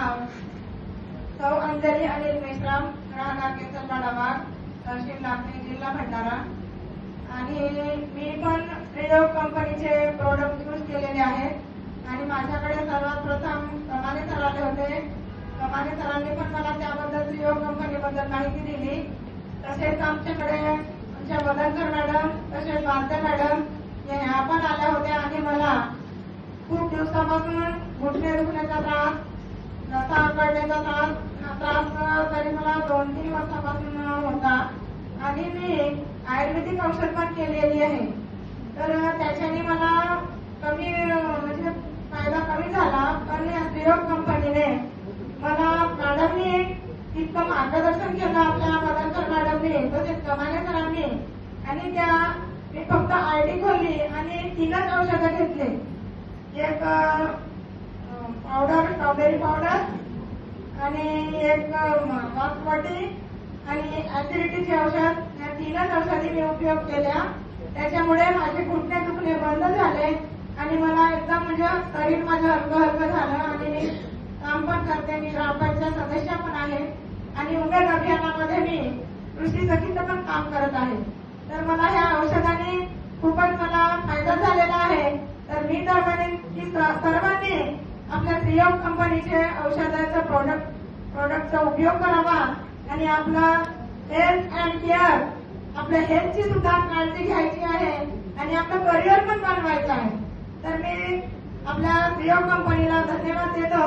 नाव सौ अंजली अनिल मेश्राम, राहणार केसरपाडा भाग, तहसील नागपूर, जिल्हा भंडारा। आणि मी पण प्रयोग कंपनीचे प्रोडक्ट यूज केलेले आहेत आणि माझ्याकडे सर्वात प्रथम कमाने सर आले होते। कमाने सरांनी पण मला त्याबद्दल प्रयोग कंपनीबद्दल माहिती दिली। तसेच आमच्याकडे आमच्या बदलकर मॅडम, तसेच वांते मॅडम ह्या पण आल्या होत्या आणि मला खूप दिवसापासून घुटणे दुखण्याचा त्रास, रस्ता आकडण्याचा त्रास तरी मला 2-3 वर्षापासून होता आणि मी आयुर्वेदिक औषध पण केलेली आहे। तर त्याच्याने मला कमी म्हणजे फायदा कमी झाला, पण या प्रयोग कंपनीने मला मॅडमनी इतकं मार्गदर्शन केलं, आपल्या बदलकर मॅडमनी तसेच कमाने सरांनी। आणि त्या मी फक्त आयडी खोलली आणि 3च औषधं घेतले, एक पावडर, स्ट्रॉबेरी पावडर आणि एक वाटी आणि ऍसिडिटीचे औषध। या 3च औषधी मी उपयोग केल्या। त्याच्यामुळे माझे घुटणे दुखणे बंद झाले आणि मला एकदम म्हणजे शरीर माझं हलकं हलकं झालं आणि मी काम पण करते। मी ग्रामपंचायत सदस्य पण आहे आणि उमेद अभियानामध्ये मी कृषी सखीचं पण काम करत आहे। तर मला ह्या औषधाने खूपच मला फायदा झालेला आहे। तर मी तर म्हणेन की सर्वांनी आपल्या प्रयोग कंपनीचे औषधाचा प्रोडक्टचा उपयोग करावा आणि आपला हेल्थ अँड केअर, आपल्या हेल्थची सुद्धा काळजी घ्यायची आहे आणि आपलं करिअर पण बनवायचं आहे। तर मी आपल्या प्रयोग कंपनीला धन्यवाद देतो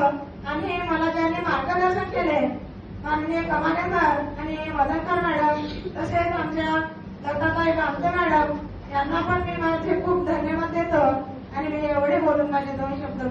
आणि मला ज्यांनी मार्गदर्शन केले माननीय कमाने सर आणि वदनकर मॅडम, तसेच आमच्या दत्ताताई वांते मॅडम यांना पण मी माझे खूप धन्यवाद देतो आणि मी एवढे बोलून माझे 2 शब्द